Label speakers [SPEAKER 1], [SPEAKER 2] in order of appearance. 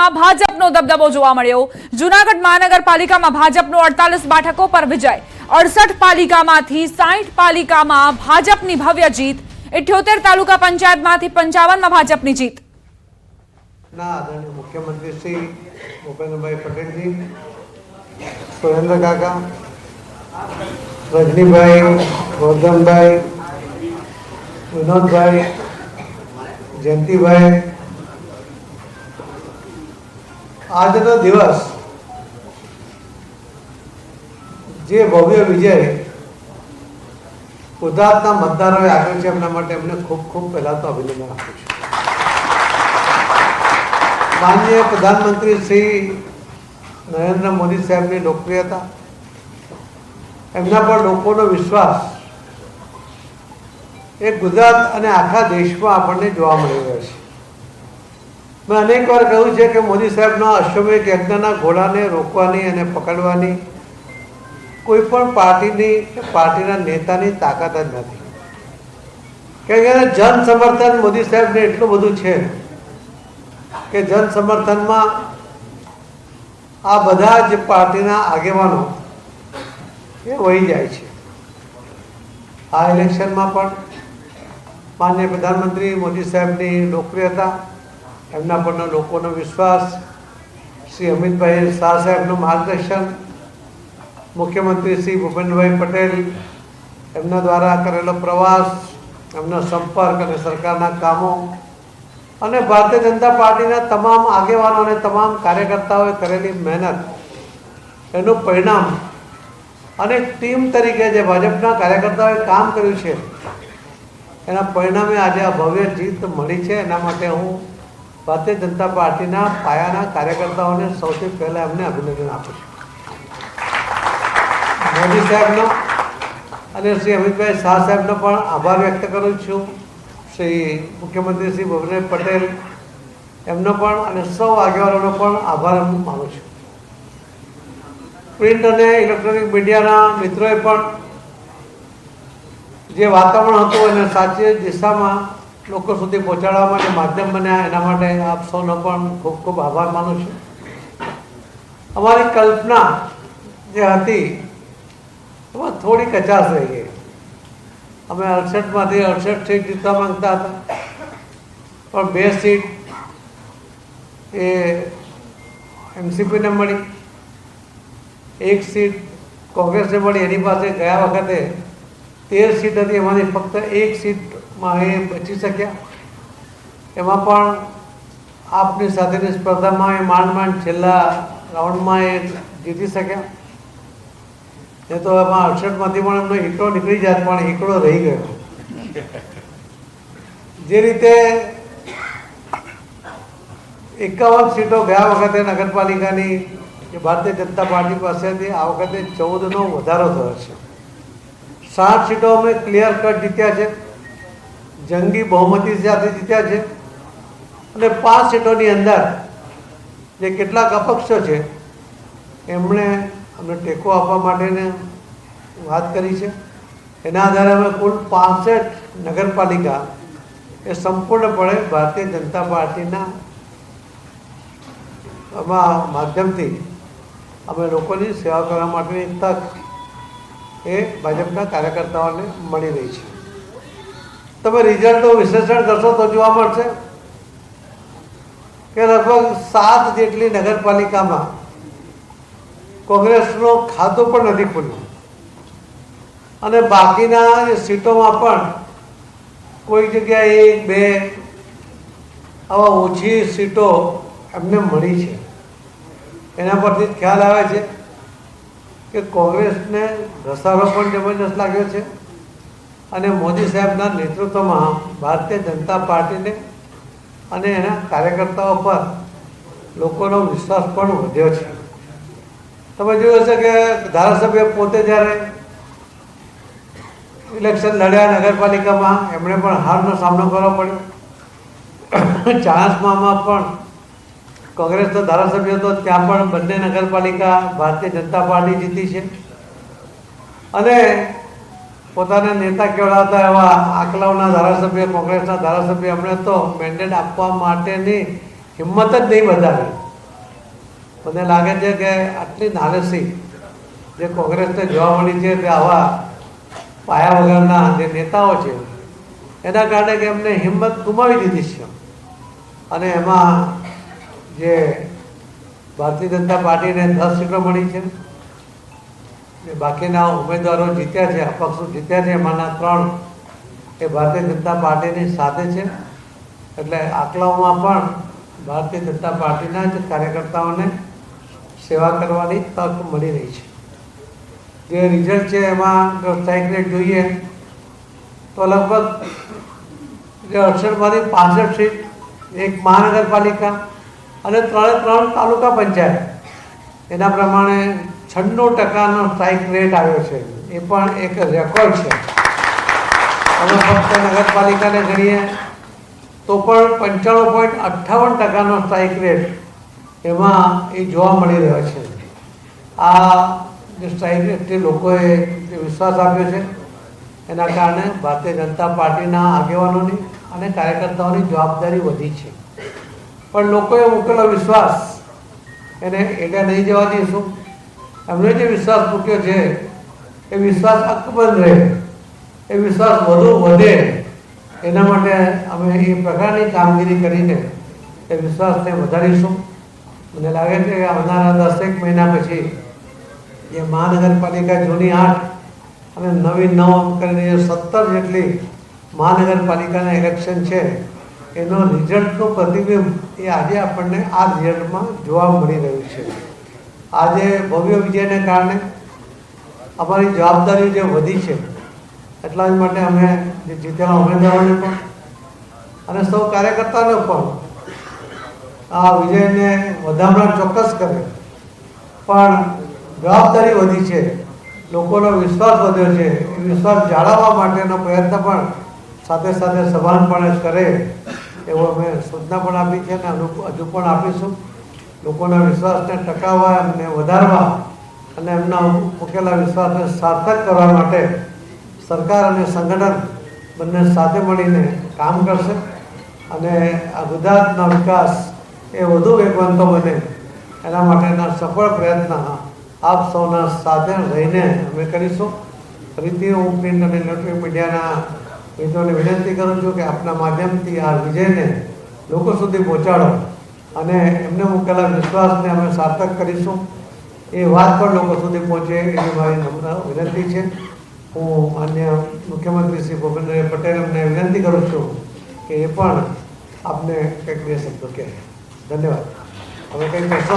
[SPEAKER 1] પાલિકામાં ભાજપનો દબદબો જોવા મળ્યો। જૂનાગઢ મહાનગરપાલિકામાં ભાજપનો 48 બેઠકો પર વિજય। 68 પાલિકામાંથી 60 પાલિકામાં ભાજપની ભવ્ય જીત। 78 તાલુકા પંચાયતમાંથી 55માં ભાજપની જીત।
[SPEAKER 2] આદરણીય મુખ્યમંત્રી શ્રી ભૂપેન્દ્રભાઈ પટેલજી, સુરેન્દ્ર કાકા, રજનીભાઈ, ગોરધનભાઈ, વિનોદભાઈ, જયંતિભાઈ, આજનો દિવસ જે ભવ્ય વિજય ગુજરાતના મતદારોએ આપ્યો છે એમના માટે એમને ખૂબ ખૂબ પહેલા તો અભિનંદન આપું છું। માનનીય પ્રધાનમંત્રી શ્રી નરેન્દ્ર મોદી સાહેબની લોકપ્રિયતા, એમના પર લોકોનો વિશ્વાસ એ ગુજરાત અને આખા દેશમાં આપણને જોવા મળી રહ્યો છે। મેં અનેક વાર કહ્યું છે કે મોદી સાહેબના અશ્વમેઘ યજ્ઞના ઘોડાને રોકવાની અને પકડવાની કોઈ પણ પાર્ટીની કે પાર્ટીના નેતાની તાકાત જ નથી, કેમ કે જન સમર્થન મોદી સાહેબને એટલું બધું છે કે જન સમર્થનમાં આ બધા જ પાર્ટીના આગેવાનો એ વહી જાય છે। આ ઇલેક્શનમાં પણ માનનીય પ્રધાનમંત્રી મોદી સાહેબની લોકપ્રિયતા, એમના પરનો લોકોનો વિશ્વાસ, શ્રી અમિતભાઈ શાહ સાહેબનું માર્ગદર્શન, મુખ્યમંત્રી શ્રી ભૂપેન્દ્રભાઈ પટેલ એમના દ્વારા કરેલો પ્રવાસ, એમનો સંપર્ક અને સરકારના કામો અને ભારતીય જનતા પાર્ટીના તમામ આગેવાનો અને તમામ કાર્યકર્તાઓએ કરેલી મહેનત, એનું પરિણામ અને ટીમ તરીકે જે ભાજપના કાર્યકર્તાઓએ કામ કર્યું છે એના પરિણામે આજે આ ભવ્ય જીત મળી છે। એના માટે હું ભારતીય જનતા પાર્ટીના પાયાના કાર્યકર્તાઓને સૌથી પહેલાં એમને અભિનંદન આપું છું। મોદી સાહેબનો અને શ્રી અમિતભાઈ શાહ સાહેબનો પણ આભાર વ્યક્ત કરું છું। શ્રી મુખ્યમંત્રી શ્રી ભૂપેન્દ્ર પટેલ એમનો પણ અને સૌ આગેવાનોનો પણ આભાર માનું છું। પ્રિન્ટ અને ઇલેક્ટ્રોનિક મીડિયાના મિત્રોએ પણ જે વાતાવરણ હતું એને સાચી દિશામાં લોકો સુધી પહોંચાડવા માટે માધ્યમ બન્યા, એના માટે આપ સૌનો પણ ખૂબ ખૂબ આભાર માનું છું। અમારી કલ્પના જે હતી એમાં થોડી કચાશ રહી ગઈ। અમે 68માંથી 68 સીટ જીતવા માંગતા હતા, પણ 2 સીટ એ એનસીપીને મળી, 1 સીટ કોંગ્રેસને મળી। એની પાસે ગયા વખતે 13 સીટ હતી, એમાંથી ફક્ત 1 સીટમાં એ બચી શક્યા। એમાં પણ આપની સાથેની સ્પર્ધામાં એ માંડ છેલ્લા રાઉન્ડમાં એ જીતી શક્યા। એ તો એમાં 68માંથી પણ એમનો હીકડો નીકળી જાય, પણ હીકડો રહી ગયો। જે રીતે 51 સીટો ગયા વખતે નગરપાલિકાની જે ભારતીય જનતા પાર્ટી પાસે હતી, આ વખતે 14નો વધારો થયો છે। 60 સીટો અમે ક્લિયર કટ જીત્યા છે, જંગી બહુમતી સાથે જીત્યા છે। અને 5 સીટોની અંદર જે કેટલાક અપક્ષો છે એમણે અમને ટેકો આપવા માટેને વાત કરી છે। એના આધારે અમે કુલ 65 નગરપાલિકા એ સંપૂર્ણપણે ભારતીય જનતા પાર્ટીના માધ્યમથી અમે લોકોની સેવા કરવા માટેની તક એ ભાજપના કાર્યકર્તાઓને મળી રહી છે। તમે રિઝલ્ટનું વિશ્લેષણ કરશો તો જોવા મળશે કે લગભગ 7 જેટલી નગરપાલિકામાં કોંગ્રેસનું ખાતું પણ નથી ખુલ્યું, અને બાકીના સીટોમાં પણ કોઈ જગ્યાએ 1-2 આવા ઓછી સીટો એમને મળી છે। એના પરથી જ ખ્યાલ આવે છે કે કોંગ્રેસને ઘસારો પણ જબરજસ્ત લાગ્યો છે, અને મોદી સાહેબના નેતૃત્વમાં ભારતીય જનતા પાર્ટીને અને એના કાર્યકર્તાઓ પર લોકોનો વિશ્વાસ પણ વધ્યો છે। તમે જોયું હશે કે ધારાસભ્ય પોતે જ્યારે ઇલેક્શન લડ્યા નગરપાલિકામાં, એમણે પણ હારનો સામનો કરવો પડ્યો। ચાણસ્મામાં પણ કોંગ્રેસનો ધારાસભ્ય હતો, ત્યાં પણ બંને નગરપાલિકા ભારતીય જનતા પાર્ટી જીતી છે। અને પોતાના નેતા કહેવાતા એવા આકલાવના ધારાસભ્ય, કોંગ્રેસના ધારાસભ્ય, એમણે તો મેન્ડેટ આપવા માટેની હિંમત જ નહીં બતાવી। મને લાગે છે કે આટલી નાલેસી જે કોંગ્રેસને જોવા મળી છે તે આવા પાયા વગરના જે નેતાઓ છે એના કારણે કે એમને હિંમત ગુમાવી દીધી છે. અને એમાં જે ભારતીય જનતા પાર્ટીને 10 સીટો મળી છે, બાકીના ઉમેદવારો જીત્યા છે, અપક્ષો જીત્યા છે, એમાંના 3 એ ભારતીય જનતા પાર્ટીની સાથે છે. એટલે આંકડાઓમાં પણ ભારતીય જનતા પાર્ટીના જ કાર્યકર્તાઓને સેવા કરવાની તક મળી રહી છે. જે રિઝલ્ટ છે એમાં જો સ્ટ્રાઇક રેટ જોઈએ તો લગભગ જે 68માંથી 65 સીટ, એક મહાનગરપાલિકા અને 3 તાલુકા પંચાયત, એના પ્રમાણે 96% સ્ટ્રાઇક રેટ આવ્યો છે. એ પણ એક રેકોર્ડ છે. અમે ફક્ત નગરપાલિકાને ગણીએ તો પણ 95.58% સ્ટ્રાઇક રેટ એમાં એ જોવા મળી રહ્યો છે. આ જે સ્ટ્રાઇક રેટથી લોકોએ જે વિશ્વાસ આપ્યો છે એના કારણે ભારતીય જનતા પાર્ટીના આગેવાનોની અને કાર્યકર્તાઓની જવાબદારી વધી છે. પણ લોકોએ મૂકેલો વિશ્વાસ એને એટલે નહીં જવા દઈશું. એમણે જે વિશ્વાસ મૂક્યો છે એ વિશ્વાસ અકબંધ રહે, એ વિશ્વાસ વધે, એના માટે અમે એ પ્રકારની કામગીરી કરીને એ વિશ્વાસને વધારીશું. મને લાગે છે કે આવનારા 10 મહિના પછી જે મહાનગરપાલિકા જૂની 8 અને નવી 9 કરીને 17 જેટલી મહાનગરપાલિકાના ઇલેક્શન છે એનો રિઝલ્ટનું પ્રતિબિંબ એ આજે આપણને આ રિઝલ્ટમાં જોવા મળી રહ્યું છે. આજે ભવ્ય વિજયને કારણે અમારી જવાબદારી જે વધી છે એટલા જ માટે અમે જે જીતેલા ઉમેદવારોને પણ અને સૌ કાર્યકર્તાઓને પણ આ વિજયને વધામણા ચોક્કસ કરે, પણ જવાબદારી વધી છે, લોકોનો વિશ્વાસ વધ્યો છે. એ વિશ્વાસ જાળવવા માટેનો પ્રયત્ન પણ સાથે સાથે સભાનપણે કરે એવો અમે સૂચના પણ આપી છે અને હજુ પણ આપીશું. લોકોના વિશ્વાસને ટકાવવા, એમને વધારવા અને એમના મૂકેલા વિશ્વાસને સાર્થક કરવા માટે સરકાર અને સંગઠન બંને સાથે મળીને કામ કરશે અને આ ગુજરાતનો વિકાસ એ વધુ વેગવંતો બને એના માટેના સફળ પ્રયત્ન આપ સૌના સાથે રહીને અમે કરીશું. ફરીથી હું પ્રિન્ટ અને ઇલેક્ટ્રોનિક મીડિયાના મિત્રોને વિનંતી કરું છું કે આપના માધ્યમથી આ વિજયને લોકો સુધી પહોંચાડો અને એમને મૂકેલા વિશ્વાસને અમે સાર્થક કરીશું. એ વાત પણ લોકો સુધી પહોંચે એવી મારી નમ્ર વિનંતી છે. હું માન્ય મુખ્યમંત્રી શ્રી ભૂપેન્દ્રભાઈ પટેલ એમને વિનંતી કરું છું કે એ પણ આપને કંઈક 2 શબ્દો કહે. ધન્યવાદ. હવે કંઈ પ્રશ્નો